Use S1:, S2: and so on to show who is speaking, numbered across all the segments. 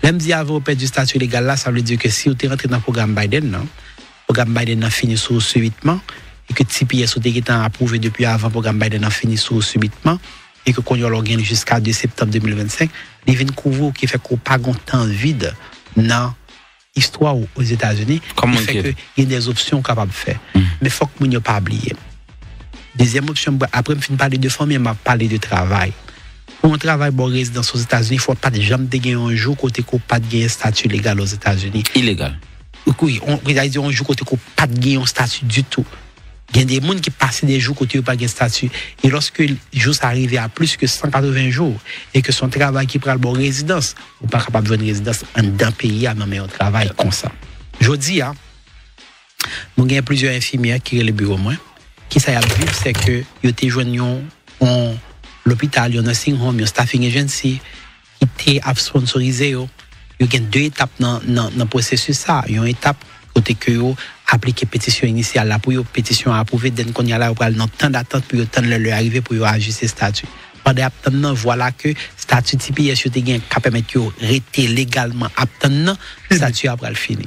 S1: Même si avant du statut légal là, ça veut dire que si vous êtes rentré dans le programme Biden, non, le programme Biden a fini sous subitement, et que TPS est approuvé depuis avant le programme Biden a fini sous subitement, et que qu'on y a gagné jusqu'à 2 septembre 2025, il y a une couvre qui fait qu'on pas de temps vide dans l'histoire aux États-Unis, qui fait qu'il y a des options capables de faire. Mais il faut que nous ne pas oublier. Deuxième option, après je finis parler de famille, je vais parler de travail. Pour un travail bon résidence aux États-Unis, il ne faut pas de jamais gagner un jour côté qu'on pas de gagner un statut légal aux États-Unis.
S2: Illégal.
S1: Oui, on va dire un jour côté qu'on pas de gagner un statut du tout. Il y a des gens qui passent des jours côté pas de statut. Et lorsque le jour s'arrive à plus que 180 jours et que son travail qui prend le bon résidence, ou pas capable de jouer une résidence dans un pays à nommer un travail comme ça. Je dis, nous avons plusieurs infirmières qui sont le bureau moins. Qui ça a vu, c'est que ils étaient joignants l'hôpital, il y a un nursing home, il y a un staffing agency qui était sponsorisé. Il y a 2 étapes dans le processus. Il y a une étape côté que vous appliquez pétition initiale là pour une pétition approuvée, dès qu'on y a là, vous allez dans temps d'attente pour attendre leur arrivée pour ajuster statut. Pendant attendre, voilà que statut TPS qui permet de rester légalement attendre, statut après le fini.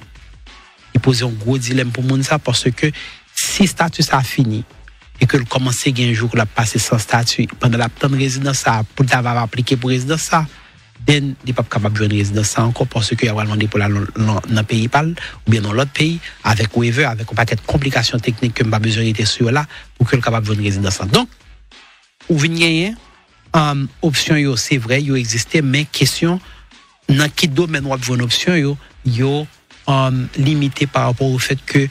S1: Il pose un gros dilemme pour moun ça parce que si statut ça fini et que le commencer un jour qu'on a passé sans statut pendant la temps de résidence ça pour t'avoir appliqué pour résidence ça, ben il pas capable de jouer résidence ça encore parce que il va demander pour dans pays pal ou bien dans l'autre pays avec waiver avec un paquet de complications techniques que pas besoin d'être sur là pour que le capable de jouer résidence ça. Donc ou venir option yo c'est vrai yo existait mais question dans quel domaine on va une option yo limité par rapport au fait que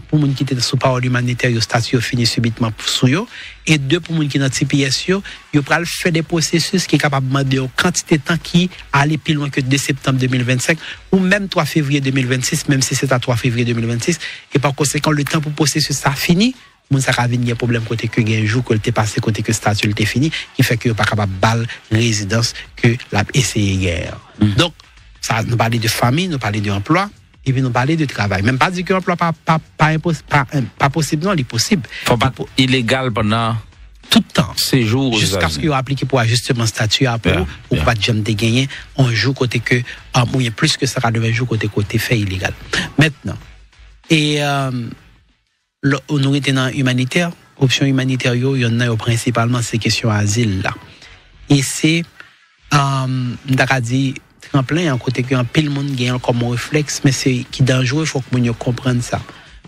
S1: pour les gens qui étaient sous parole humanitaire, le statut fini subitement sous eux. Et 2, pour les gens qui sont dans TPS, ils peuvent faire des processus qui sont capables de demander une quantité de temps qui allait plus loin que 2 septembre 2025 ou même 3 février 2026, même si c'est à 3 février 2026. Et par conséquent, le temps pour le processus ça fini, ça va venir un problème côté que un jour que le passé côté que le statut était fini, qui fait que pas capable de balle résidence que l'a essayé hier. Donc, ça nous parler de famille, nous parler d'emploi. Et puis nous parler de travail. Même pas dire que l'emploi pas possible, non, il est possible.
S2: Faut pas illégal pendant
S1: tout le temps.
S2: Séjour.
S1: Jusqu'à ce qu'il a appliqué pour ajustement statut à pour ou pas de jamais gagner un jour côté que ou bien plus que ça va devenir jour côté fait illégal. Maintenant et nous était dans humanitaire, option humanitaire il y en a principalement ces questions asile là. Et c'est d'accord dit en plein en côté que un pile monde gagne comme un réflexe mais c'est qui dangereux, il faut que nous comprendre ça.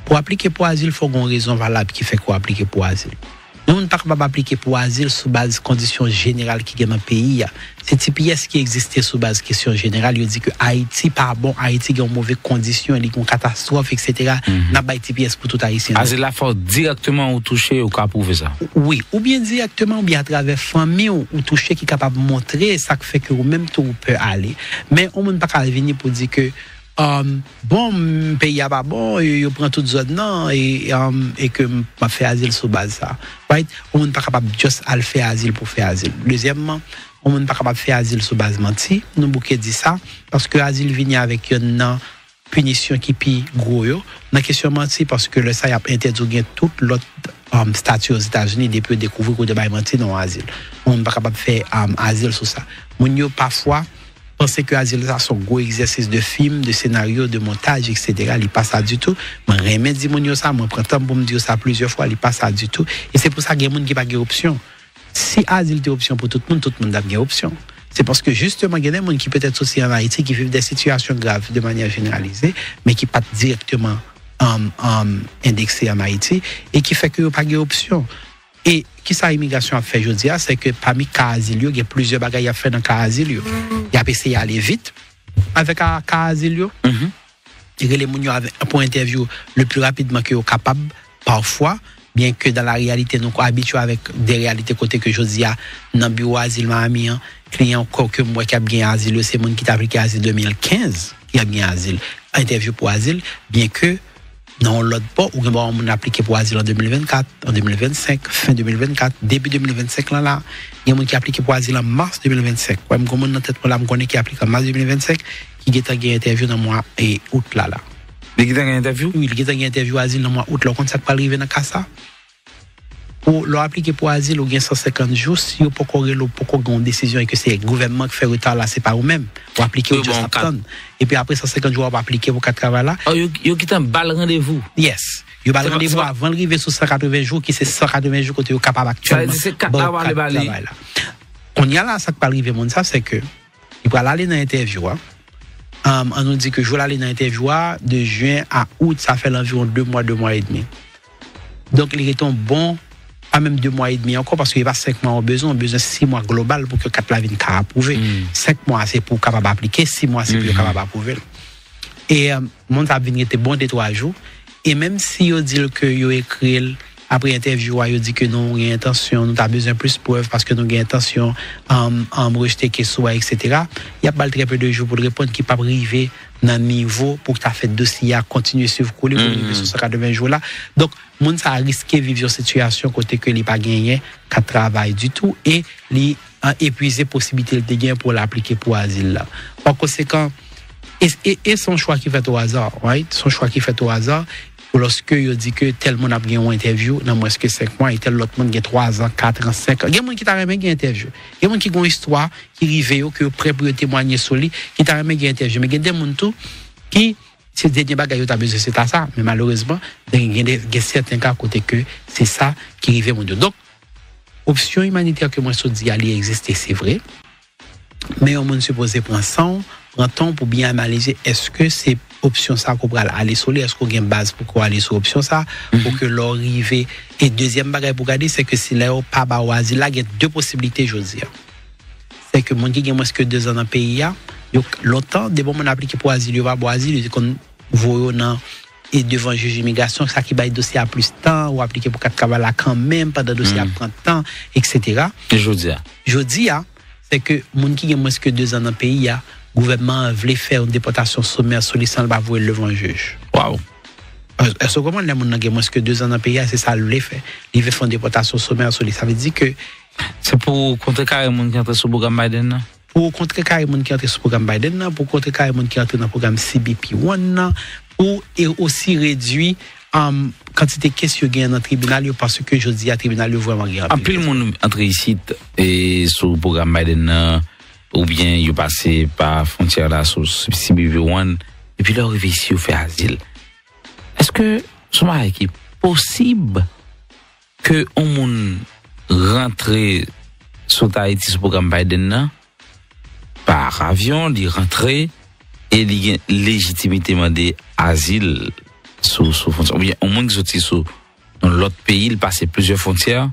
S1: Pour appliquer pour asile, il faut qu'on raison valable qui fait qu'on appliquer pour asile. Nous ne pouvons pas appliquer pour asile sous base conditions générales qui gagnent dans le pays. C'est TPS qui existait sous base question générale, il dit que Haïti pas bon, Haïti a une mauvaise condition, il y a une catastrophe etc. N'a pas TPS pour tout haïtien.
S2: Asile là faut directement ou toucher ou qu'à prouver ça.
S1: Oui, ou bien directement ou bien à travers famille ou toucher qui est capable de montrer ça fait que ou même tout peut aller. Mais on ne peut pas venir pour dire que bon pays a pas bon je prends toute zone non et que m'a fait asile sur base ça right on n'est pas capable juste à faire asile pour faire asile. Deuxièmement on n'est pas capable faire asile sur base menti nous bouquet dit ça parce que asile vient avec une punition qui pi gros yo dans question menti parce que le ça y a interdit tout l'autre statut aux États-Unis depuis découvrir que de bail menti dans asile on n'est pas capable faire asile sur ça mon yo parfois penser que asile ça sont gros exercice de film, de scénario, de montage etc. Il passe ça du tout. Moi remet dit mon ça, moi prends temps pour me dire ça plusieurs fois, il passe ça du tout et c'est pour ça qu'il y a des gens qui pas de option. Si asile est option pour tout le monde a une option. C'est parce que justement il y a des gens qui peut-être aussi en Haïti qui vivent des situations graves de manière généralisée mais qui pas directement indexés en Haïti et qui fait que pas de option. Et qui ça immigration a fait aujourd'hui c'est que parmi cas asile il y a plusieurs bagages à faire dans cas asile il y a essayé aller vite avec cas asile et les gens pour interview le plus rapidement que capable parfois bien que dans la réalité nous habitués avec des réalités côté que aujourd'hui dans bureau asile Miami client encore que moi qui a bien asile c'est monde qui t'a appliqué asile 2015 qui a bien asile interview pour asile bien que non l'autre pas ou on a appliqué pour asile en 2024 en 2025 fin 2024 début 2025 là il y a monde qui a appliqué pour asile en mars 2025 comme comment dans tête là me connais qui applique en mars 2025 qui a gagné interview dans mois et août là
S2: il a gagné interview
S1: oui il a gagné interview asile dans mois août là quand ça pas arriver dans cas ça pour leur appliquer pour asile ou bien 150 jours si vous pas une décision et que c'est le gouvernement qui fait retard là c'est pas vous-même pour appliquer au just et puis après 150 jours on va appliquer pour 4 travail là
S2: yo qui t'en balle rendez-vous
S1: yes yo balle rendez-vous avant d'arriver sur 180 jours qui c'est 180 jours côté capable actuellement
S2: c'est 4 avant le baler
S1: on y a là ça qui peut arriver mon ça c'est que il va aller dans l'interview on nous dit que je vais aller dans l'interview de juin à août ça fait environ 2 mois et demi donc il est bon pas même 2 mois et demi encore parce qu'il n'y a pas 5 mois on a besoin 6 mois global pour que 4 la vienne approuver 5 mois c'est pour capable appliquer 6 mois c'est pour capable approuver et mon ça venir était bon de 3 jours et même si yo dit que yo écrit après interview yo dit que nous avons intention nous avons besoin plus preuve parce que nous avons intention en rejeter question etc. il y a pas très peu de jours pour répondre qui pas arriver dans niveau pour que tu fait dossier à continuer suivre couler pour arriver sur 180 jours là donc moun ça a risqué vivre une situation côté que il pas gagné qu'à travail du tout et li épuiser possibilité de gagner pour l'appliquer pour asile là par conséquent et son choix qui fait au hasard right son choix qui fait au hasard lorsque il dit que tel monde a gagné une interview dans moins que 5 mois et tel l'autre monde a 3 ans 4 ans 5 ans il y a monde qui t'a remis une interview il y a monde qui ont une histoire qui rive que prêt pour témoigner sur lui qui t'a remis une interview mais il y a des monde tout qui c'est des bagages yo t'a besoin c'est ça mais malheureusement il y a certains cas côté que c'est ça qui rive mon Dieu donc option humanitaire que moi je dis aller exister c'est vrai mais on se poser prend temps pour bien analyser est-ce que c'est option ça qu'on pourra aller sur est-ce qu'on a une base pour aller sur option ça pour que l'arrivée et deuxième bagage pour regarder c'est que si là pas ba asile là il y a 2 possibilités je dis c'est que mon qui gagne moins que 2 ans dans pays là longtemps des bon on appliquer pour asile va pour asile qu'on voyons dans et devant juge immigration ça qui bail dossier à plus temps ou appliquer pour 4 travail là quand même pendant dossier à prendre temps etc.
S2: et je dis
S1: c'est que mon qui gagne moins que 2 ans dans pays là gouvernement voulait faire une déportation sommaire sur les sans avouer devant le juge.
S2: Waouh.
S1: Est-ce que comment les gens qui ont moins que 2 ans dans le pays, c'est ça le fait. Ils veulent faire une déportation sommaire sur les. Ça veut dire que
S2: c'est pour contrecarrer les gens qui entrent sur le programme Biden.
S1: Pour contrecarrer les gens qui entrent sur le programme Biden, pour contrecarrer les gens qui entrent dans le programme CBP1, pour et aussi réduire quantité de questions dans le tribunal parce que je dis à tribunal vraiment grand.
S2: En plus le monde entre ici et sur le programme Biden ou bien il passé par frontière là sur CBP1 et puis là arrivé ici il fait asile. Est-ce que c'est possible que on monde rentrer sur Haïti sur le programme Biden là, par avion, il rentrer et il légitimité demander asile sur frontière ou bien on monde qui sorti sur dans l'autre pays, il passe plusieurs frontières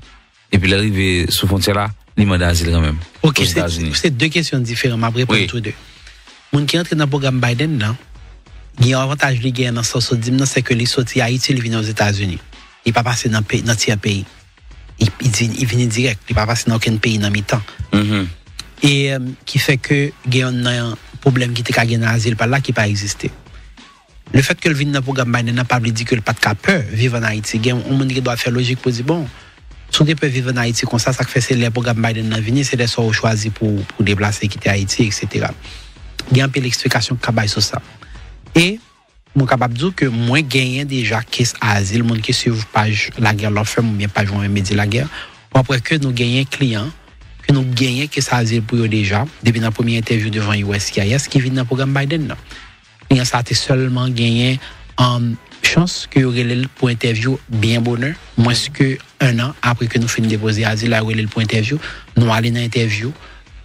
S2: et puis l'arriver sur frontière là il demande asile quand même.
S1: OK, c'est 2 questions différentes après pour tous deux. Moun qui entre dans le programme Biden là, il y a un avantage li gagne dans sens c'est que les sorti Haïti, il vient aux États-Unis. Il pas passer dans tiers pays. Il vient direct, il pas passer dans aucun pays dans mi-temps. Et qui fait que il y a un problème qui était gagné dans asile par là qui pas existé. Le fait que le vienne dans le programme Biden n'a pas dit que le pas de peur vivre en Haïti, il y a un monde qui doit faire logique pour dire bon si on peut vivre en Haïti comme ça fait c'est les programmes Biden dans venir c'est des sorts choisis pour déplacer quitter Haïti etc. Il y a un peu l'explication qui sur ça et mon capable dire que moi gagné déjà caisse asile monde qui suivent page la guerre leur fait ou bien page on média la guerre après que nous gagnons client que nous gagnons caisse asile pour eux déjà depuis la première interview devant USCIS qui vient dans le programme Biden là et ça a seulement gagné chance que aurait pour interview bien bonheur moins que 1 an après que nous finissons de déposer asile là aurait pour interview nous aller dans interview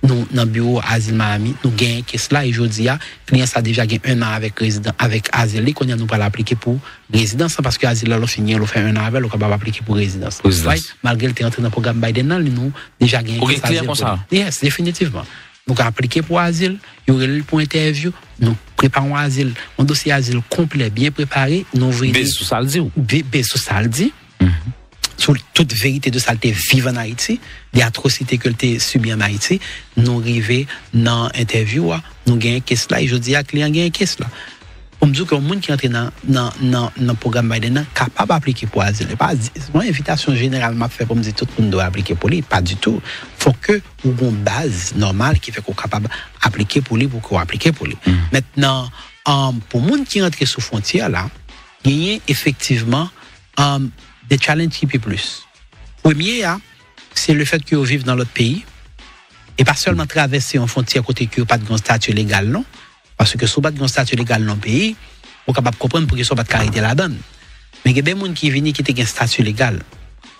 S1: nous dans bureau asile Miami nous gagnons qu'est-ce là et jodi a client ça déjà gagné 1 an avec résident avec asile qu'on nous pas l'appliquer pour résidence parce que asile là on finit on fait 1 an avec on capable appliquer pour résidence right? Malgré le entré dans le programme Biden là nous déjà gagné
S2: ça
S1: yes définitivement nous appliquer pour asile il y aurait pour interview nous préparons asile un dossier asile complet bien préparé nous
S2: venons sous saldi ou
S1: sous saldi sur toute vérité de saleté vive en Haïti des atrocités que tu subi en Haïti nous arriver dans interview nous gagne caisse là et je dis à client gagne caisse là on me dit que le monde qui entre dans programme Biden capable d'appliquer pour asile pas mon invitation généralement fait pour me dire tout le monde doit appliquer pour lui pas du tout faut que ou une base normale qui fait qu'on capable appliquer pour lui pour qu'on appliquer pour lui maintenant pour monde qui entre sous frontière là gagner effectivement des challenges qui plus Premier, c'est le fait qu'ils vivent dans l'autre pays. Et pas seulement traverser une frontière côté que pas de grand statut légal, non. Parce que si vous pas de grand statut légal dans le pays, vous êtes capable de comprendre pour qu'ils soient pas de caractère là-dedans. Mais il y a des gens qui viennent qui ont un statut légal.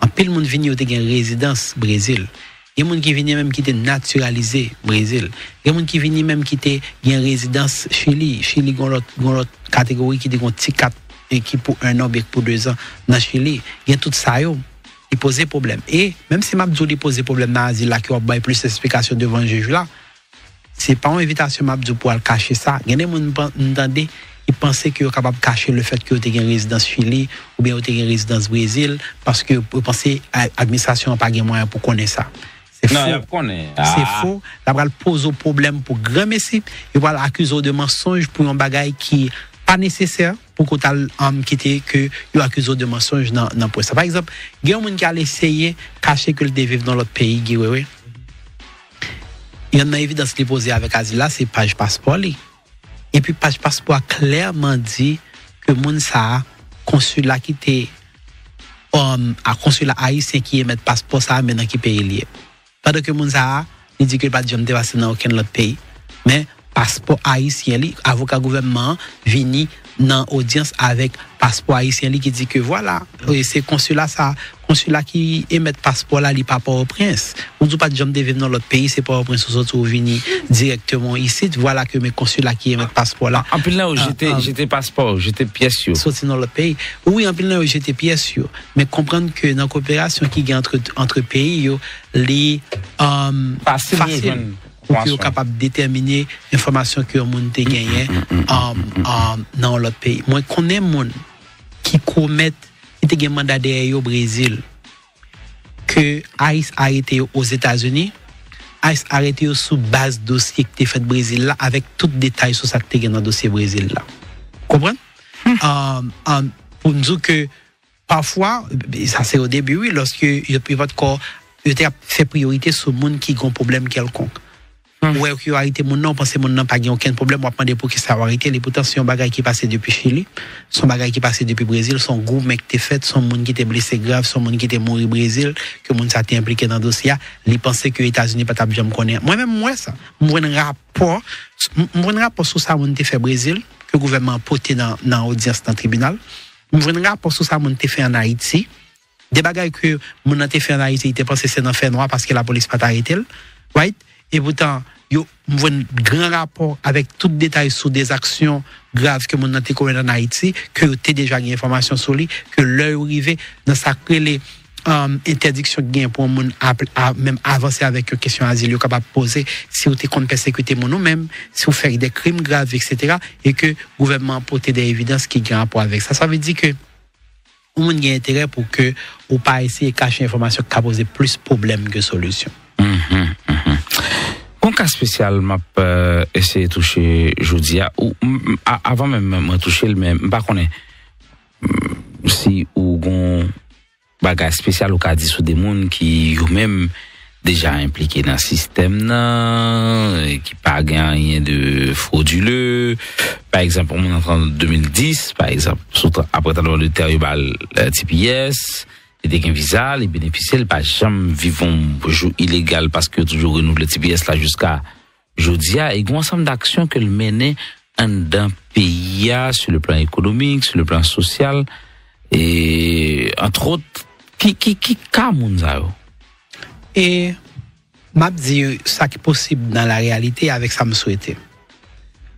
S1: En pile, monde vient qui ont une résidence au Brésil. Il y a des gens qui viennent même qui étaient naturalisés au Brésil. Il y a des gens qui viennent même qui ont une résidence Chili. Chili, il y a une autre catégorie qui ont un petit 4 et qui pour 1 an, pour 2 ans dans Chili. Il y a tout ça, il pose problème. Et même si Mabdou pose problème dans l'asile, là, qui a plus d'explications devant le juge là, c'est pas une invitation Mabdou pour cacher ça. Il y a des gens qui ils pensaient qu'ils sont capables de cacher le fait qu'ils ont une résidence Chili ou bien qu'ils ont une résidence Brésil parce que vous pensez que l'administration n'a pas de moyens pour connaître ça. C'est faux. C'est faux. La va poser problème pour grand messie. Il va l'accuser de mensonge pour un bagage qui pas nécessaire pour qu'on quitter que il accuse de mensonge dans ça. Par exemple, il y a un monde qui a essayé de cacher que le vivre dans l'autre pays. Il y a une évidence qui est posée avec Asile là, c'est page passeport. Et puis page passeport a clairement dit que moun sa consulat qui était à consulat haïtien qui émet passeport ça maintenant qui pays lié. Pendant que moun sa il dit que pas de jamais dépassé dans aucun autre pays, mais passeport haïtien li avocat gouvernement vini dans audience avec passeport haïtien li qui dit que voilà c'est consulat qui émet passeport là li pas Port-au-Prince ou pas de jamais vivre dans l'autre pays c'est Port-au-Prince ou autres vini directement ici voilà que mes consulats qui émet passeport là
S2: en plus là j'étais passeport j'étais pièce sur
S1: sorti dans l'autre pays oui en plus là j'étais pièce sur mais comprendre que dans coopération qui gagne entre pays yo les facile pour qu'ils soient capables de déterminer l'information que le monde a gagné dans l'autre pays. Moi, je connais des gens qui commettent, qui ont un mandat au Brésil, que ICE a arrêté aux États-Unis, ICE a arrêté sous base dossier qui est fait au Brésil là, avec tout détail sur ça qui est dans le dossier Brésil là. Vous comprenez? Pour nous dire que parfois, ça c'est au début, oui, lorsque votre corps a fait priorité sur le monde qui a un problème quelconque. Ouais, qui a arrêté mon nom, pensez mon nom pas aucun problème, moi demander pour qui ça a arrêté, les pourtant c'est un bagage qui passé depuis Chili, son bagage qui passé depuis Brésil, son groupe mec qui fait, son monde qui était blessé grave, son monde qui était mort au Brésil, que monde ça été impliqué dans le dossier, il pensait que les États-Unis pas t'a jamais connaître. Moi ça, moi un rapport sur ça monde fait Brésil que le gouvernement a porté dans audience dans le tribunal. Moi un rapport sur ça monde fait en Haïti. Des bagages que mon a fait en Haïti, il était pensé c'est dans fait noir parce que la police pas arrêté, right? Et pourtant, il y a un grand rapport avec tout détail sur des actions graves que mon été commis en Haïti, que tu as déjà une information sur lui, que l'heure arrivée dans sa les interdiction de pour moun même avancer avec une question asile, vous capable poser si vous êtes contre persécuter mon même, si vous faites des crimes graves, etc. Et que le gouvernement porte des évidences qui ont rapport avec ça. Ça veut dire que on a intérêt pour que ou pas essayer de cacher l'information qui a posé plus de problèmes que solutions.
S2: Un cas spécial m'a essayé de toucher jeudi ou avant même m'a touché le même pas connaît si ou gon bagage spécial ou ka dit sur des monde qui ou même déjà impliqué dans le système qui pas rien de frauduleux par exemple on est en 2010 par exemple après dans le territoire TPS et des visa les bénéficiaires pas jamais vivons jour illégal parce que toujours renouveler TPS là jusqu'à aujourd'hui et un ensemble d'actions que le mener dans pays sur le plan économique sur le plan social et entre autres qui kamounza
S1: et m'a dit ça qui est possible dans la réalité avec ça me souhaiter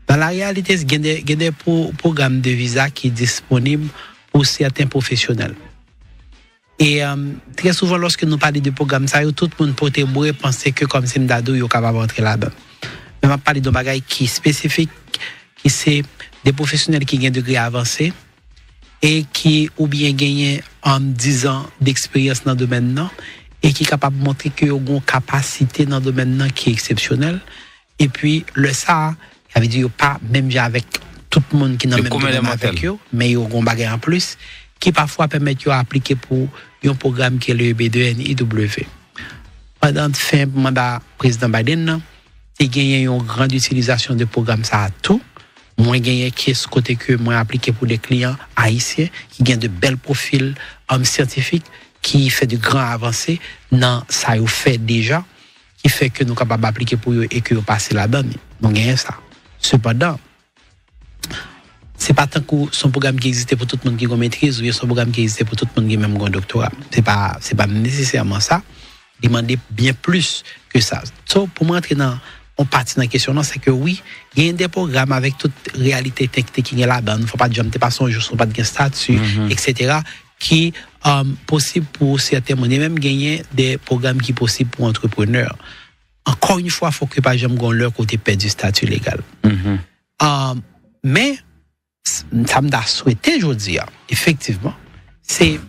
S1: dans la réalité il y a des programmes de visa qui est disponible pour certains professionnels. Et très souvent, lorsque nous parlons de programme, ça, tout le monde peut penser que comme c'est Mdado, il est capable d'entrer là-bas. Mais on parle de bagaille qui est spécifique, qui c'est des professionnels qui ont un degré avancé et qui ou bien gagnent en 10 ans d'expérience dans le domaine et qui est capable de montrer qu'ils ont une capacité dans le domaine qui est exceptionnelle. Et puis, le ça, ça veut dire pas même avec tout le monde qui n'a même domaine avec eux, mais ils ont un bagage en plus qui parfois permet de appliquer pour un programme qui est le B2NIW. Pendant le fin mandat président Biden, il y a gagné une grande utilisation de programme ça à tout. Moi gagné qui est ce côté que moi appliqué pour des clients haïtiens qui gagnent de belles profils scientifiques qui fait de grandes avancées dans ça yo fait déjà qui fait que nous capables d'appliquer pour eux et que vous passez là-dedans. Donc il y a ça. Cependant, c'est pas tant que son programme qui existe pour tout le monde qui a maîtrise ou son programme qui existe pour tout le monde qui a même un doctorat. C'est pas nécessairement ça. Demander bien plus que ça. So, pour m'entrer on partit dans la question, c'est que oui, il y a des programmes avec toute réalité technique qui est là-dedans. Il ne faut pas dire, pas son jour, pas de statut, etc., qui possible pour certains monde. Et même gagner des programmes qui possibles pour entrepreneurs. Encore une fois, il faut que pas jamais leur côté perdre du statut légal. Mais ça me souhaité aujourd'hui, effectivement, c'est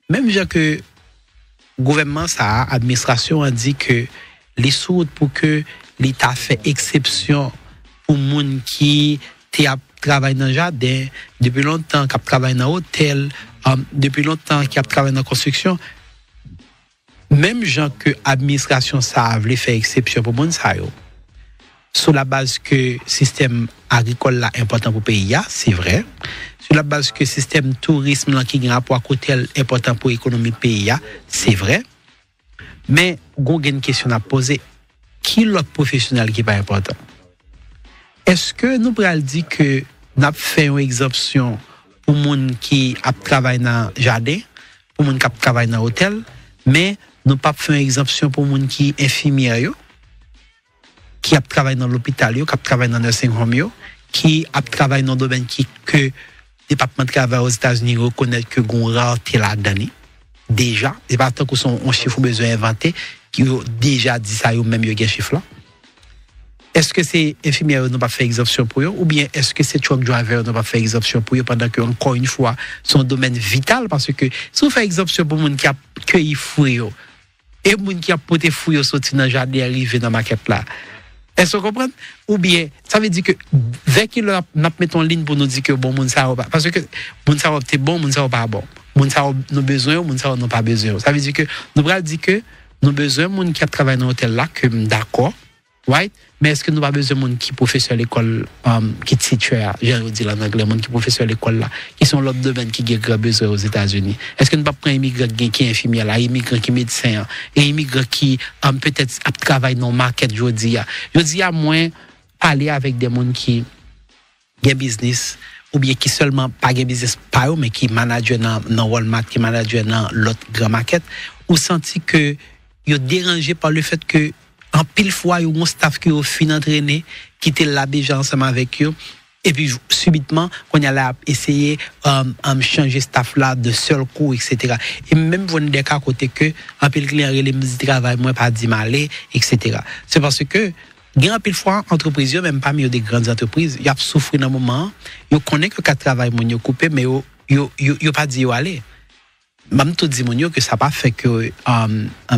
S1: même genre que le gouvernement, ça, administration a dit que les sous pour que l'État fait exception pour les gens qui travaillent dans le jardin, depuis longtemps, qui travaillent dans l'hôtel, depuis longtemps, qui travaillent dans la construction. Même gens que l'administration savent faire exception pour les gens, sur la base que le système agricole est important pour le pays, c'est vrai. Sur la base que le système tourisme qui a un rapport à côté important pour l'économie du pays, c'est vrai. Mais il y a une question à poser. Qui est l'autre professionnel qui n'est pas important? Est-ce que nous pourrions dire que nous avons fait une exemption pour les gens qui travaillent dans le jardin, pour les gens qui travaillent dans l'hôtel, mais nous n'avons pas fait une exemption pour les gens qui sont infirmiers, qui travaillent dans l'hôpital, qui travaillent dans le nursing home, qui travaillent dans le domaine que le département de travail aux États-Unis reconnaît que nous avons rareté là-dedans. Déjà, c'est pas tant que son chiffre besoin inventé, qui ont déjà dit ça, même il y a un chiffre là. Est-ce que c'est infirmières n'ont pas fait exemption pour eux, ou bien est-ce que c'est truck driver n'ont pas fait exemption pour eux pendant que, encore une fois, son domaine vital, parce que si vous faites exemption pour les gens qui a cueilli fruits, et les gens qui a porté fruits sorti dans le jardin arrivé dans la maquette là, est-ce que vous comprenez? Ou bien, ça veut dire que, dès qu'il a mis en ligne pour nous dire que bon, moun sa pas, parce que moun sa c'est bon, moun sa pas bon. Moun sa nous besoin, moun sa n'a pas besoin. Ça veut dire que, nous allons dire que, nous avons besoin de gens qui travaillent dans l'hôtel là, que d'accord, right? Mais est-ce que nous avons besoin de gens qui sont professeurs à l'école, qui sont situés, j'ai dit en anglais, gens qui sont professeurs à l'école là, qui sont l'autre domaine qui ont besoin aux États-Unis? Est-ce que nous ne pouvons pas prendre un immigrant qui est infirmier là, un immigrant qui est médecin, et un immigrant qui peut-être travaille dans le market aujourd'hui? Je dis à moins parler avec des gens qui ont un business, ou bien qui seulement pas un business par eux, mais qui managent dans Walmart, qui managent dans l'autre grand market, ou senti que ils sont dérangés par le fait que en pile fois, il y a un staff qui est fin entraîné, qui était là déjà ensemble avec eux, et puis subitement, on a essayé de changer staff là de seul coup, etc. Et même vous avez des cas côté que, en pile client, les musiques travail, moi, pas dit malé, etc. C'est parce que, il y a un pile fois, entreprises, même parmi des grandes entreprises, ils ont souffert dans un moment, ils connaissent que le travail, ils ont coupé, mais ils n'ont pas dit où aller. Même tout dit que ça pas fait que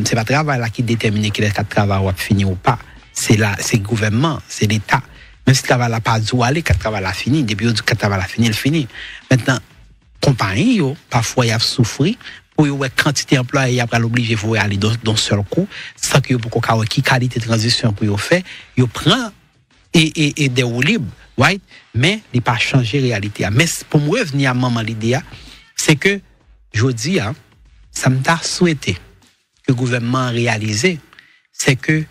S1: c'est pas travail là qui détermine que le travail va finir ou pas. C'est le gouvernement, c'est l'État. Même si le travail n'a pas dû aller, le travail a fini, depuis que le travail a fini, il finit. Maintenant, compagnie parfois il a souffert pour y quantité d'employés, il a l'obligé de aller dans seul coup, sans que beaucoup qui qualité de transition pour y faire, il prend et déroule libre, right? Mais il pas changer réalité. Mais pour me revenir à maman l'idée, c'est que je dis, ça me t'a souhaité que le gouvernement réalise, c'est que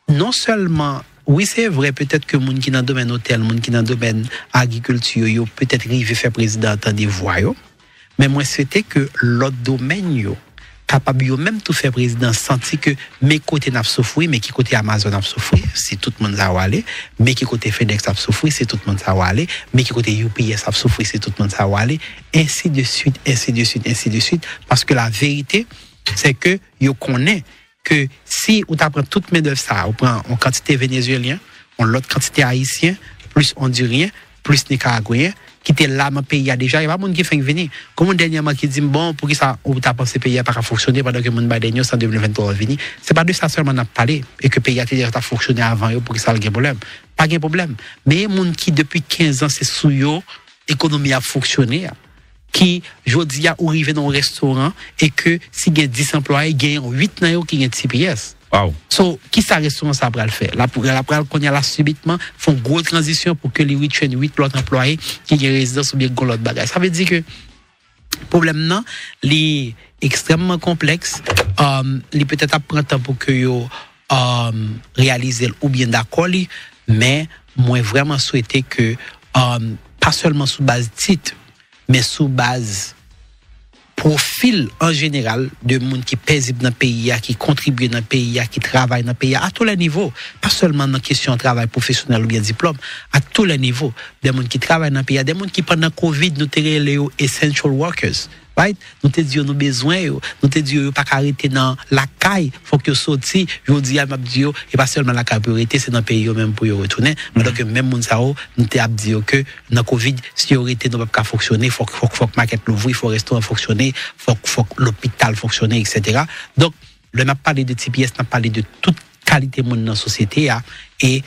S1: non seulement, oui c'est vrai, peut-être que les gens qui sont dans le domaine hôtel, les gens qui sont dans le domaine agriculture, peut-être arriver faire président dans des voies, mais moi souhaité que l'autre domaine, capable de même tout faire président, senti que mes côtés n'a souffert, mais qui côté Amazon a souffert, c'est tout le monde ça va aller, mais qui côté FedEx a souffert, c'est tout le monde ça va aller, mais qui côté UPS a souffert, c'est tout le monde ça va aller, ainsi de suite, ainsi de suite, ainsi de suite, parce que la vérité, c'est que yo connaît que si on t'apprend toute main d'œuvre ça, on prend en quantité vénézuélien, on l'autre quantité haïtien, plus hondurien, plus nicaraguayen, qui était là dans le pays déjà, il y a pas monde qui fait venir. Comme dernièrement qui dit bon pour qui ça on t'a pensé pays a pas fonctionner pendant que mon Biden en 2023 venu. C'est pas de ça seulement on a parlé et que pays a déjà fonctionné avant pour que ça ait problème. Pas de problème. Mais monde qui depuis 15 ans c'est sous yo économie a fonctionné qui jodi a arrivé dans un restaurant et que si il y a 10 employés, il y a 8 nan yo qui ont TPS.
S2: Wow.
S1: So, qui ça restaurant ça va le faire? Là, pour qu'on y a là subitement, font grosse transition pour que les 8 autres employés qui ont résidence ou bien l'autre bagage. Ça veut dire que, problème non, li extrêmement complexe, li peut-être prendre temps pour que yo réaliser ou bien d'accord li, mais moi vraiment souhaiter que pas seulement sous base titre, mais sous base profil en général de monde qui paisible dans le pays, qui contribue dans le pays, qui travaille dans le pays, à tous les niveaux. Pas seulement dans la question de travail professionnel ou bien diplôme, à tous les niveaux. Des gens qui travaillent dans le pays, des gens qui pendant Covid, nous avons les essential workers. Right? Nous te disons nos besoins, nous te disons pas arrêter dans la caille, faut que sorti, je dis à m'abdio et pas seulement la priorité, c'est dans le pays même pour y retourner. Donc même moun sa nous te dire que dans Covid, si autorité ne peut pas fonctionner, faut que market l'ouvre, il faut restaurant fonctionner, faut l'hôpital fonctionner, etc. Donc le m'a parlé de TPS, n'a parlé de toute qualité monde dans la société et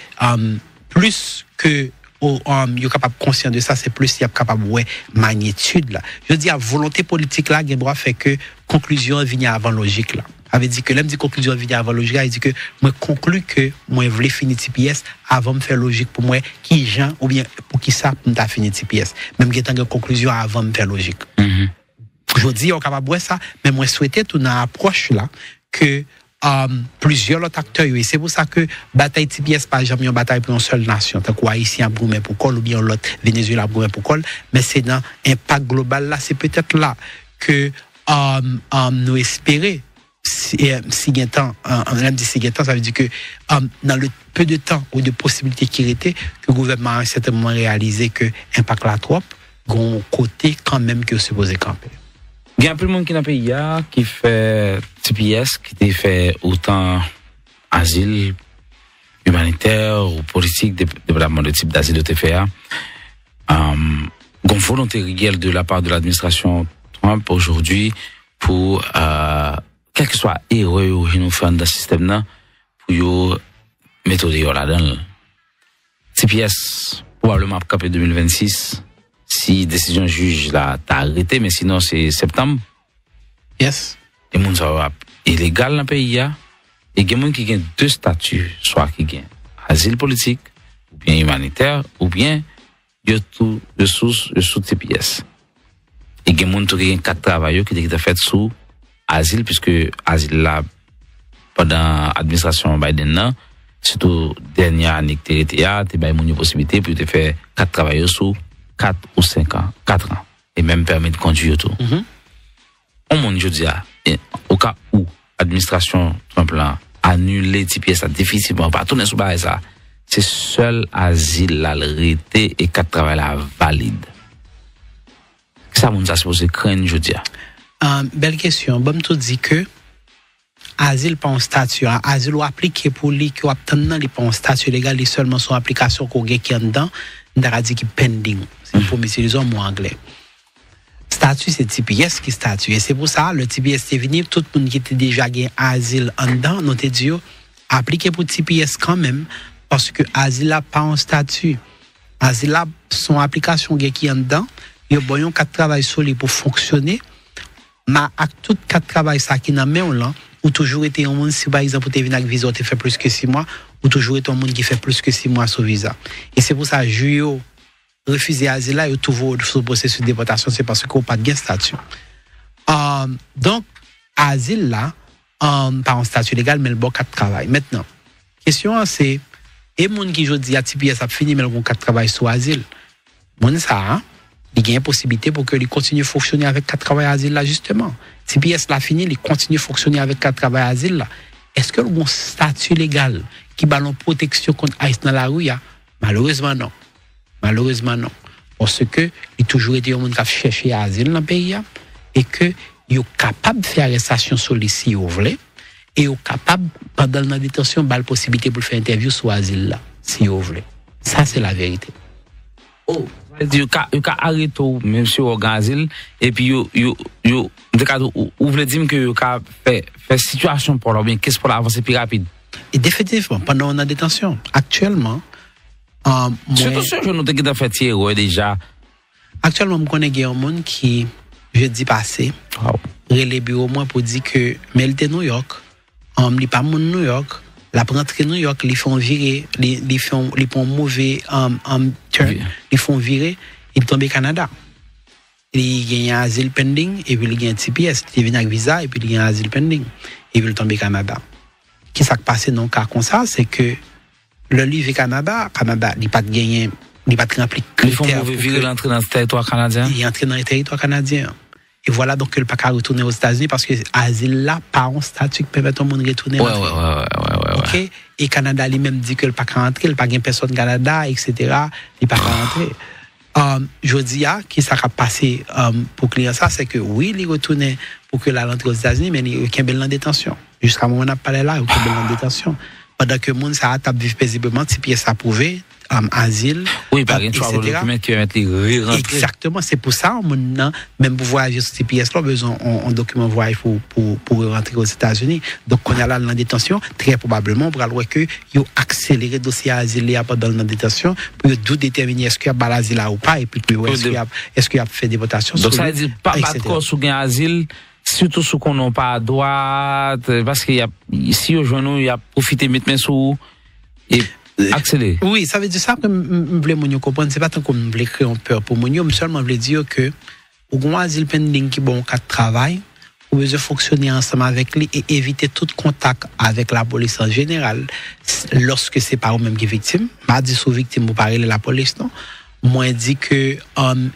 S1: plus que yo capable conscient de ça, c'est plus y a capable ouais magnitude là. Je dis à volonté politique là gen droit fait que conclusion vient avant logique là. Avait dit que l'aime dit conclusion vient avant logique, il dit que moi conclus que moi voulais finir TPS avant me faire logique pour moi qui gens ou bien pour qui ça pour t'a finir TPS. Même que tant que conclusion avant me faire logique. Je dis on capable ouais ça, mais moi souhaiter tout dans approche là que plusieurs autres acteurs et c'est pour ça que bataille TPS pas jamais une bataille pour une seule nation tant que haïtien brûlé pour col ou bien l'autre Venezuela brûlé pour col, mais c'est dans impact global là, c'est peut-être là que nous espérer si gain temps ça veut dire que dans le peu de temps ou de possibilités qui étaient que le gouvernement a certainement réalisé que impact là trop gon côté quand même que supposé camper.
S2: Il y a un peu de monde qui dans le pays qui fait TPS, qui fait autant asile humanitaire ou politique, dépendamment de type d'asile de TFA. Une volonté réelle de la part de l'administration Trump aujourd'hui pour, quel que soit erreur qui nous fait dans ce système-là, pour mettre là-dedans. TPS, probablement, pour 2026. Si décision juge là t'as arrêté, mais sinon c'est septembre.
S1: Yes.
S2: Et moun ça illégal dans le pays et il y a moun qui gagne deux statuts, soit qui gagne asile politique ou bien humanitaire ou bien yo tout sous TPS. Et il y a moun qui gagne quatre travailleurs qui ont fait sous asile puisque asile là pendant administration Biden là, surtout dernière année que t'es ba moun possibilité pour te faire quatre travailleurs sous 4 ou 5 ans, 4 ans, et même permis de conduire tout. On monde, je dis, au cas où l'administration Trump annule TPS difficilement, pas tourner sous ça, c'est seul asile la réalité et 4 travail la valide. Ça, on a supposé craindre, je dis.
S1: Belle question. Bon, tu dis que asile pas un statut, asile ou appliqué pour lui qui obtient les pas un statut légal, les seulement son application qu'on gagne qui en dedans, on dit qui pending. C'est pour utiliser un mot anglais. Statut, c'est TPS qui statut. Et c'est pour ça, le TPS est venu, tout le monde qui était déjà gagné asile en dedans, nous te dit, appliqué pour TPS quand même, parce que asile n'a pas un statut. Asile a son application qui est en dedans, il y a bon 4 travail sur lui pour fonctionner, mais à tout 4 travail ça qui n'a même là, ou toujours été un monde, si par exemple, tu es venu avec visa, tu fais plus que 6 mois, ou toujours été un monde qui fait plus que 6 mois sur visa. Et c'est pour ça, juillet, refuser asile là, et toujours sur le processus de déportation, c'est parce qu'on n'a pas de statut. Donc, asile là, pas un statut légal, mais le bon 4 travail. Maintenant, question c'est, et moun qui je dis à TPS a fini, mais le bon 4 travail sur asile. Moun ça, il y a une possibilité pour que il continue à fonctionner avec 4 travail asile là, justement. TPS l'a fini, il continue à fonctionner avec 4 travail asile là. Est-ce que le bon statut légal qui ballon protection contre ICE dans la rue, malheureusement non. Malheureusement non. Parce que il toujours été un monde qui a cherché asile dans le pays et que il est capable de faire arrestation sur les si vous voulez et il est capable pendant la détention de la possibilité pour faire interview sur asile là si vous voulez. Ça c'est la vérité.
S2: Oh, il a arrêté même sur organ asile et puis vous voulez dire que il a fait situation pour bien qu'est-ce pour avancer plus rapide.
S1: Et définitivement pendant la détention actuellement
S2: surtout ce jour nous avons fait tirer déjà.
S1: Actuellement, je connais un monde qui, jeudi passé, relève bureau moi pour dire que, mais il était New York, il n'est pas mon New York, la rentrée New York, ils font virer, ils font mauvais turn, ils font virer, il tombe au Canada. il y a un asile pending, et puis il y a un TPS, il vient avec visa, et puis il y a un asile pending, et puis il tombe au Canada. Qui s'est passé dans le cas comme ça, c'est que le livre Canada, il n'a pas gagné, il n'a pas rempli
S2: de critères. Il entrer dans le territoire canadien.
S1: Il est entré dans le territoire canadien. Et voilà donc que le pas qu'à retourner aux États-Unis parce que l'asile là, pas un statut qui permet au monde de retourner.
S2: Ouais.
S1: Ok. Et Canada lui-même dit que le pas qu'à rentrer, le pas gain personne au Canada, etc. Il pas qu'à rentrer. Je dis qui ça a passé pour client ça, c'est que oui, il retourne pour que la rentre aux États-Unis, mais il y a un en détention. Jusqu'à moment où on a parlé là, il y a un en détention. Pendant que le monde ça a vivre paisiblement, si pièces approuvé. Asile,
S2: oui, par exemple, le document qui va mettre les rentrer.
S1: Exactement, c'est pour ça, même pour voyager sur ces pièces-là, besoin un document voyage pour rentrer aux États-Unis. Donc, quand on est là dans la détention, très probablement, on pourra voir que il a accéléré le dossier asile pendant la détention pour déterminer est-ce qu'il y a l'asile là ou pas, et puis est-ce qu'il y a fait des votations.
S2: Donc, ça veut dire pas de cause sous un asile, surtout sous qu'on n'a pas à droite, parce qu'il y a, ici, au journaux, il y a profité de mettre sous, et accéléré.
S1: Oui, ça veut dire ça que je voulais comprendre. C'est pas tant qu'on voulait créer un peur pour moi, mais seulement je voulais dire que au grand asile pending qui bon cas de travail, vous devez fonctionner ensemble avec lui et éviter tout contact avec la police en général lorsque c'est pas vous-même qui est victime. Pas dit sous victime vous parler la police non. Moi dit que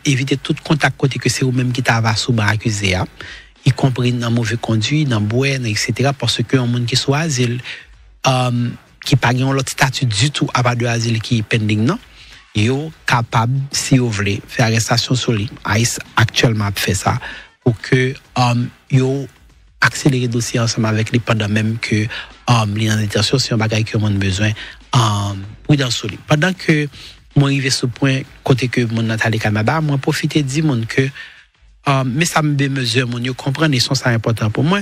S1: éviter tout contact côté que c'est vous-même qui t'ava sous accusé, y compris dans mauvais conduit, dans boire, etc. parce que un monde qui soit asile qui pas gagne l'autre statut du tout à part de asile qui est pending non yo capable si vous voulez faire arrestation sur lui ICE actuellement fait ça pour que yo accélérer le dossier ensemble avec lui pendant même que les en détention si on bagaille que on a besoin prudence sur lui pendant que moi arrivé ce point côté que mon Nathalie Canada moi profiter dire mon que mais ça me mesure mon yo comprendre et c'est important pour moi.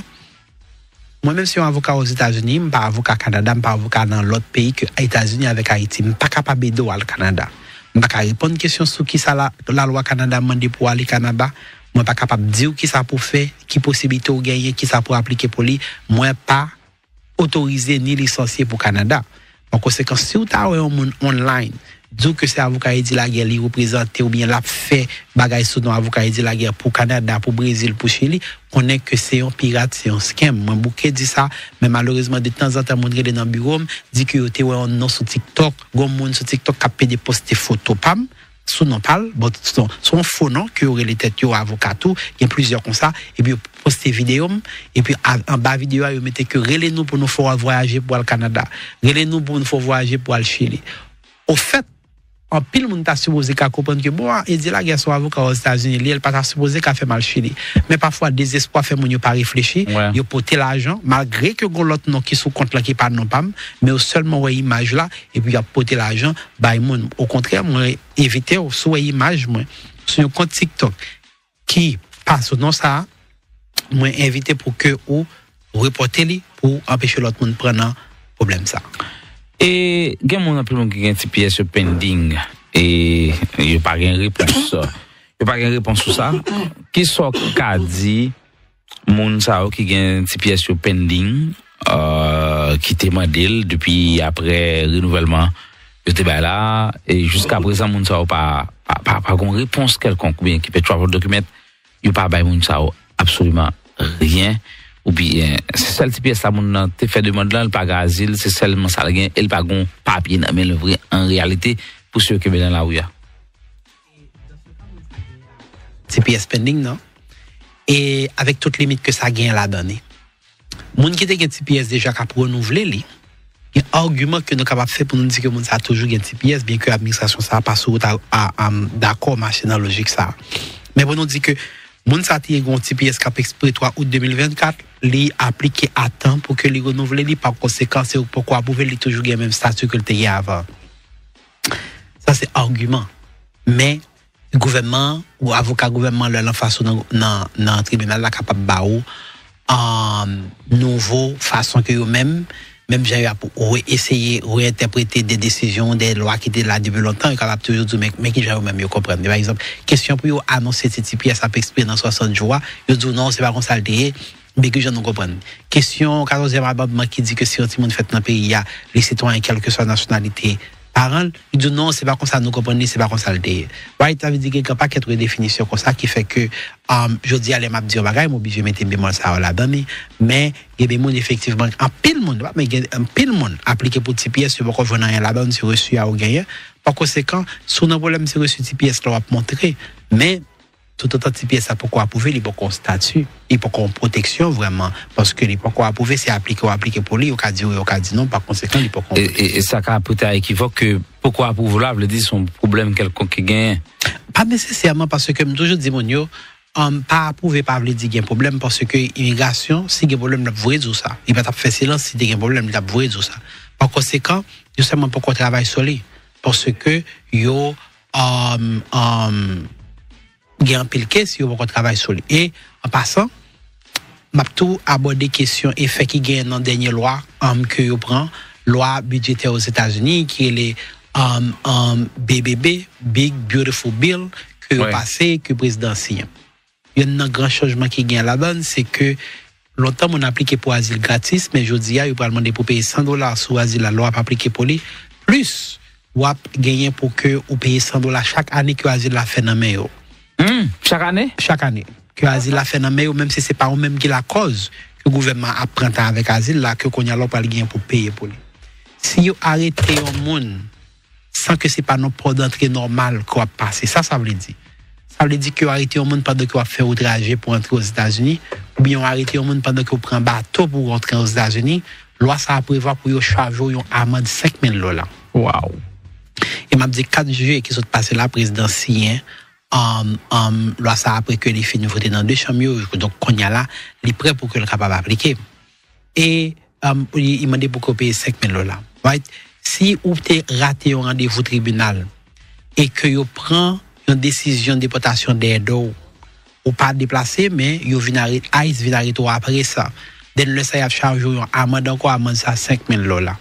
S1: Moi-même, si je suis avocat aux États-Unis, je ne suis pas avocat au Canada, je ne suis pas avocat dans l'autre pays que les États-Unis avec Haïti. Je ne suis pas capable de aller au Canada. Je ne suis pas capable de répondre à une question sur qui ça la loi Canada demande pour aller au Canada. Je ne suis pas capable de dire qui ça pour faire, qui possibilité de gagner, qui ça pour appliquer pour lui. Je ne suis pas autorisé ni licencié pour le Canada. En conséquence, si vous avez un monde online, dit que c'est avocat dit la guerre, il représente ou bien l'a fait bagaille sous nom avocat dit la guerre pour Canada, pour Brésil, pour Chili, on est que c'est un pirate, c'est un scam. Moi bouquet dit ça, mais malheureusement de temps en temps mon dans le bureau dit que yo té un nom sur TikTok, gon monde sur TikTok qui a des poster photo pam sous non parle, bon son faux nom qui aurait les têtes yo avocat tout, il y a plusieurs comme ça et puis poster vidéo et puis en bas vidéo yo mettez que relez nous pour nous faire voyager pour le Canada, relez nous pour nous faire voyager pour le Chili. Au fait en pile moun t'a supposé qu'à comprendre que bon il dit la guerre son avocat aux États-Unis il pas supposé qu'à faire mal Chili mais parfois désespoir fait moun yo pas réfléchir yo porter l'argent malgré que gon l'autre nom qui sous compte là qui pas non pas mais seulement ouais image là et puis il a porter l'argent bay moun au contraire moi éviter sous image moi sur un compte TikTok qui passe non ça moi inviter pour que ou reporter li pour empêcher l'autre monde prendre problème ça.
S2: Et gen moun appel moun qui gen ti pièce pending et yo pas gen réponse. Yo pas gen réponse sur ça. Qui sont ka di moun sa qui gen ti pièce pending qui te mandel depuis après renouvellement yo te ba là et jusqu'à présent moun sa pas gon réponse quelconque ou bien qui peut travel document yo pas bay moun sa absolument rien. Ou bien c'est celle qui pièce ça mon te fait demande là le pas asile c'est seulement ça gain elle pas gon papier mais le vrai en réalité pour ceux qui dans la rue
S1: c'est pièce pending non et avec toute limite que ça gagne là donné moun qui te gagne pièce déjà qu'a renouveler li il y a argument que nous capable faire pour nous dire que moun ça toujours gagne pièce bien que l'administration ça pas sur d'accord marché dans logique ça mais pour nous dire que moun sa ti gon ti pièce cap exprès 3 août 2024 li appliqué à temps pour que li renouveler li par conséquent c'est pourquoi pouvait li toujours gagner même statut que le était avant ça c'est argument mais gouvernement ou avocat gouvernement leur façon dans tribunal la capable ba ou nouveau façon que eux même j'ai pour essayer réinterpréter des décisions des lois qui étaient là depuis longtemps et capable toujours dire mais qui j'ai même mieux comprendre par exemple question pour annoncer cette pièce à exprimer dans 60 jours yo dit non c'est pas comme ça mais que je ne comprends question 14e amendement qui dit que si un petit monde fait dans le pays il y a les citoyens quelle que soit nationalité Parents, ils disent non, c'est pas comme ça, nous comprenons, c'est pas comme ça le dire. Right, ça veut dire qu'il n'y a pas quelque définition comme ça qui fait que, je dis, allez, m'a dit, bagay, m'oblige, mettre bémol ça là-dedans, mais, il y a des gens, effectivement, en pile monde, mais il y a un pile monde appliqué pour TPS, sur pourquoi je n'ai rien là-bas, c'est reçu à gagner. Par conséquent, si on a un problème, c'est reçu TPS, là, on va montrer. Mais, tout autant TPS, ça pourquoi approuver, il faut qu'on statut, il faut qu'on protection vraiment, parce que il faut qu'on approuver, c'est appliqué pour lui, au cas dit oui, au cas dit non, par conséquent, il faut qu'on.
S2: Et ça a peut-être équivoque que pourquoi approuver là, veut dire son problème quelconque qui gagne.
S1: Pas nécessairement parce que, toujours dis mon yo, pas approuver, pas veut dire qu'il y a un problème parce que immigration, si il y a un problème, il faut résoudre ça. Il va pas faire silence si il y a un problème, il faut résoudre ça. Par conséquent, justement, pourquoi travailler sur lui? Parce que, yo, il y a un pile caisse, il y a beaucoup de travail sur lui. Et, en passant, m'a tout abordé question effet qui gagne dans la dernière loi, que vous prend, loi budgétaire aux États-Unis, qui est les, BBB, Big Beautiful Bill, que vous passez, que le président signe. Il y a un grand changement qui gagne là-dedans, c'est que, longtemps, on a appliqué pour asile gratis, mais je dis, il va demander pour payer $100 sur asile, la loi pas appliquée pour lui, plus, ou gagner pour que vous payez $100 chaque année que asile la fait dans le
S2: Chaque année?
S1: Chaque année. Que Asile a fait dans le même si c'est pas eux-mêmes qui la cause, que le gouvernement apprend avec Asile, là, que qu'on y a l'autre pour gagner pour payer pour lui. Si vous arrêtez un monde, sans que c'est pas nos portes d'entrée normales qu'on va passer, ça veut dire. Ça veut dire que vous arrêtez un monde pendant que vous fait un trajet pour entrer aux États-Unis, ou bien vous arrêtez un monde pendant que vous prenez un bateau pour rentrer aux États-Unis, loi ça prévoit pour vous charger une amende de $5,000.
S2: Wow.
S1: Et m'a dit 4 juillet qui sont passés la présidentielle, là ça après que les filles voté dans 2 chambres, donc qu'on y a là, il est prêt pour que le capable appliquer. Et il m'a dit pour payer $5,000. Right? Si vous avez raté un rendez-vous tribunal et que vous prenez une décision de déportation d'aide ou pas déplacé, mais vous venez arrêter après ça. Dès le ça y a chargé une amende encore amende ça $5,000.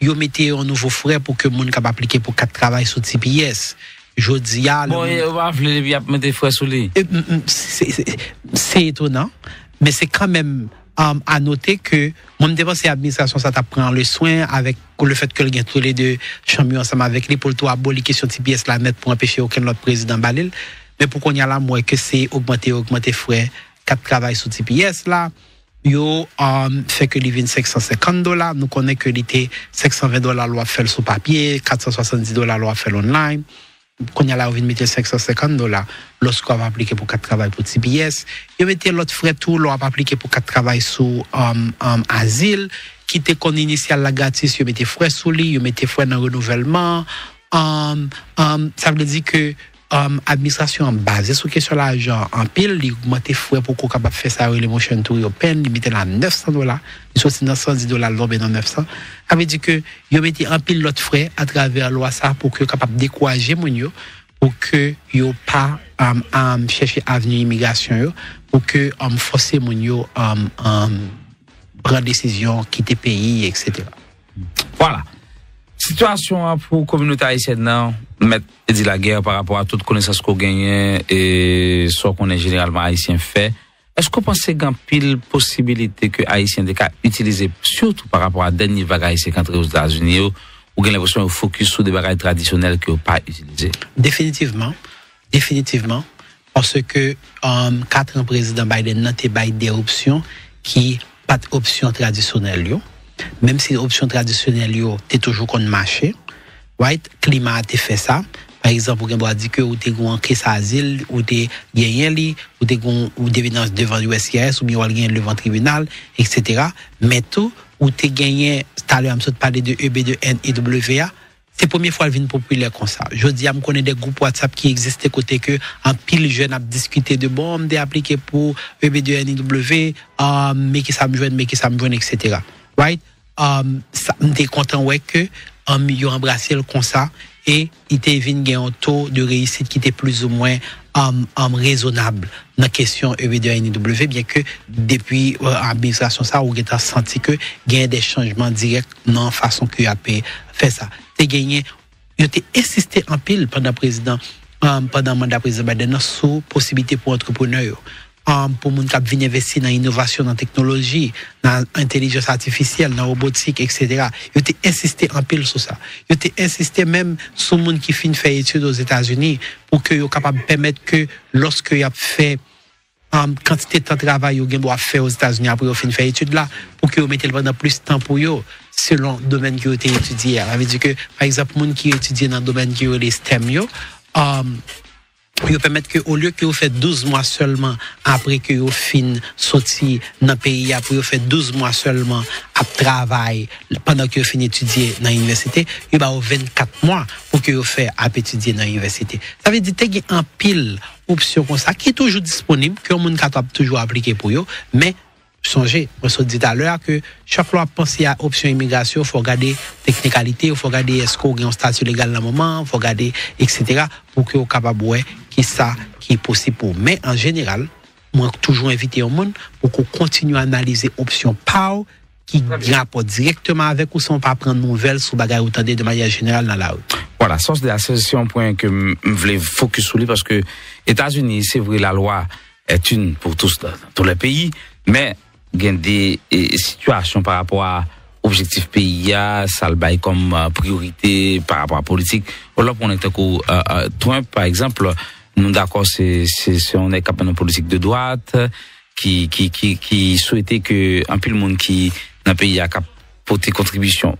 S1: Vous mettez un nouveau frais pour que le monde capable appliquer pour 4 travail sur TPS. Jodia.
S2: Bon, on va mettre des frais sur lui.
S1: C'est étonnant, mais c'est quand même à noter que mon dépense administration ça t'apprend le soin avec le fait que le gain tous les deux chambres ensemble avec les pour tout abolir question TPS la net pour empêcher aucun autre président Balil, mais pour qu'on y a là moi que c'est augmenter frais 4 travail sur TPS là. Yo fait que les $550, nous connaît que l'été $520 loi fait sur papier, $470 loi fait online. Quand y a là on vient mettre $550 lorsqu'on va appliquer pour 4 travail pour TPS, yo mettez l'autre frais tout loi appliquer pour 4 travail sur asile qui était qu'on initial la gratis, yo mettez frais sur lui, yo mettez frais dans renouvellement. Ça veut dire que administration basée sur question l'argent en pile, il augmente frais pour qu'on capable faire ça les motion tour open, il mettait là $900, il soit $910 l'homme dans 900. Ça veut dire que il mettait en pile l'autre frais à travers loi ça pour que capable décourager mon yo pour que yo pas chercher avenue immigration pour que forcer mon yo prendre décision quitter pays etc.
S2: Voilà. Situation pour la communauté haïtienne, non, mettre dit la guerre par rapport à toute connaissance qu'on gagne et soit qu'on est généralement haïtien fait. Est-ce que vous pensez qu'il y a pile possibilité que haïtien des cas utiliser surtout par rapport à dernier vague haïtien qui entre aux États-Unis ou gagne l'impression de focus sur des bagages traditionnels que vous pas utilisé?
S1: Définitivement, parce que 4 ans président Biden n'a pas des options qui pas d'options traditionnelles. Même si l'option traditionnelle est toujours qu'on marché, right? Climat a fait ça. Par exemple, on a dit que ou t'es en crise asile, ou t'es gagné li, ou t'es ou d'évidence devant l'USCIS, ou bien ou gagné devant tribunal, etc. Mais tout, ou t'es gagné, tout à l'heure, on parler de EB2N et WA, c'est la première fois qu'elle vient populaire comme ça. Je dis, je connais des groupes WhatsApp qui existent côté que, en pile jeune a discuté de bon, d'appliquer pour EB2N et WA, mais qui ça me joigne, etc. Right? Ça m'était content ouais que il a embrassé le comme ça et il était venu gagner un taux de réussite qui était plus ou moins raisonnable dans la question EB2NW, bien que depuis l'administration ça on a senti que il y a des changements directs dans la façon que a fait ça. Il a insisté en pile pendant le mandat président Biden sur possibilité pour entrepreneurs. pour moun k'ap vinn investir dans innovation, dans technologie, dans intelligence artificielle, dans robotique, etc. Yo te insisté en pile sur ça. Yo te insisté même sur moun qui fin fait études aux États-Unis pour que yo capable permettre que lorsque y a fait quantité de temps de travail yo gen doit faire aux États-Unis après yo fin faire études là pour que yo mette pendant plus de temps pour yo selon le domaine que yo te étudié. Ça veut dire que par exemple moun qui étudie dans le domaine qui yo les STEM yo pour permettre que au lieu que vous faites 12 mois seulement après que vous fin sorti dans le pays pour vous faire 12 mois seulement à travail pendant que vous fin étudier dans l'université, vous avez 24 mois pour que vous fait à étudier dans l'université. Ça veut dire que y a un pile option comme ça qui est toujours disponible que vous capable toujours appliquer pour vous, mais songez, on se dit tout à l'heure que chaque fois penser à option immigration, il faut regarder technicalité, il faut regarder est-ce qu'on a un statut légal dans le moment, il faut regarder etc. pour que vous capable ouais qui ça qui est possible pour. Mais en général, moi toujours inviter au monde pour qu'on continue à analyser option PAO qui rapporte directement avec ou sans pas prendre nouvelles sur bagarre ou de manière générale dans la route.
S2: Voilà, ça c'est la session point que je voulais focus sur lui parce que États-Unis, c'est vrai la loi est une pour tous dans tous les pays, mais il y a des situations par rapport à objectif pays, ça le bail comme priorité par rapport à politique. Là, on est Trump, par exemple, nous d'accord, on est capable de politique de droite qui souhaitait que un peu le monde qui dans le pays a apporté contribution.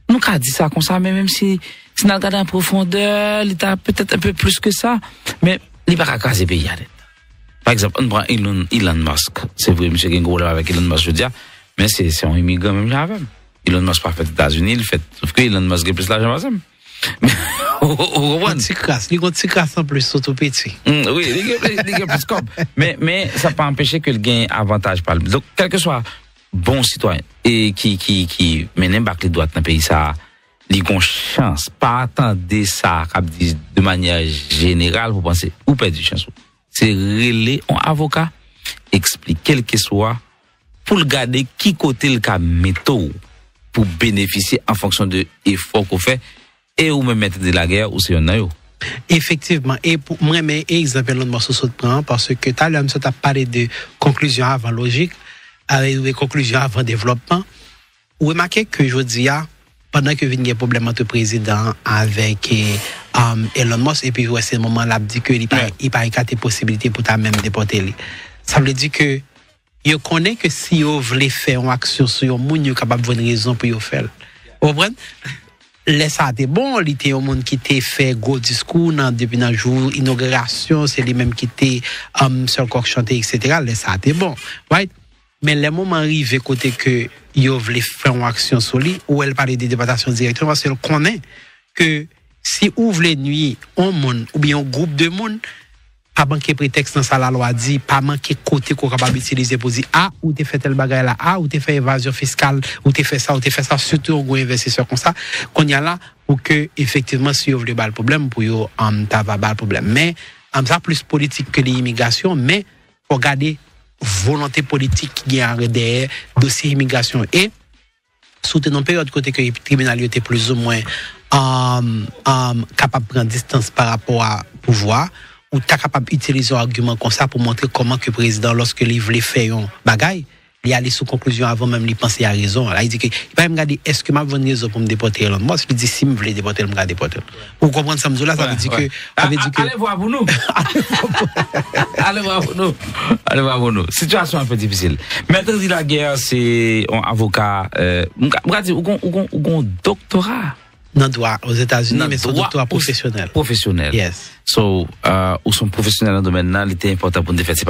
S2: Nous avons dit ça comme ça, mais même si on regarde en profondeur, il est peut-être un peu plus que ça, mais il va pas casser le pays. Par exemple, on prend Elon Musk. C'est vrai, monsieur Gengo avec Elon Musk, je veux dire, mais c'est un immigrant même j'avais. Elon Musk pas fait aux États-Unis, il fait, sauf que Elon Musk a plus l'argent que mais,
S1: il compte en plus, surtout petit.
S2: Oui, il a plus comme. Mais, ça peut empêcher que le gain avantage par le. Donc, quel que soit bon citoyen, et qui mène back les droits dans le pays, ça, il a une chance, pas attendre ça, de manière générale, pour penser, ou perdre du chance. C'est relais un avocat, explique quel que soit, pour le garder qui côté le cas métaux, pour bénéficier en fonction de l'effort qu'on fait, et ou même mettre de la guerre, ou c'est un aïe.
S1: Effectivement, et pour moi, mais exemple, l'autre morceau se prend, parce que tout à l'heure, tu as parlé de conclusion avant logique, avec des conclusions avant développement. Vous remarquez que je dis, pendant que vient un problème entre le président avec Elon Musk, et puis c'est le moment là, il dit qu'il n'y a pas de possibilité pour ta même déporter. Ça veut dire que il connaît que si vous voulez faire une action sur le monde, vous êtes capable de voir une raison pour le faire. Vous comprenez? Laisse ça c'est bon, il était un monde qui t'a fait gros discours depuis un jour inauguration, c'est lui même qui t'a sur coq chanté etc. Laisse ça c'est bon, right? Mais le moment arrivé côté que yo voulait faire une action sur lui ou elle parlait de déportation directement parce qu'elle connaît que si ou voulez nuire un monde ou bien un groupe de monde pas manquer prétexte dans ça la loi dit pas manquer côté qu'on capable utiliser pour dire ou t'es fait tel bagage là ou t'es fait évasion fiscale ou t'es fait ça surtout un investisseur comme ça qu'on y a là pour que effectivement si vous voulez pas le problème pour yo t'as pas le problème mais ça plus politique que l'immigration mais faut garder volonté politique qui est derrière dossier immigration et surtout dans une période côté que le tribunal était plus ou moins capable de prendre distance par rapport à pouvoir ou t'es capable d'utiliser un argument comme ça pour montrer comment que le président lorsque il voulait faire un bagaille il allait sous conclusion avant même il penser à raison là il dit que il va me regarder est-ce que m'a bonne raison pour me déporter Elon Musk il dit si me voulait déporter me garder déporter pour comprendre ça là veut dire que
S2: allez voir pour nous allez voir pour nous situation un peu difficile maître de la guerre c'est un avocat on dit ou doctorat
S1: non droit aux États-Unis mais c'est un doctorat professionnel
S2: yes so ou sont professionnels dans le domaine là il était important pour nous faire ces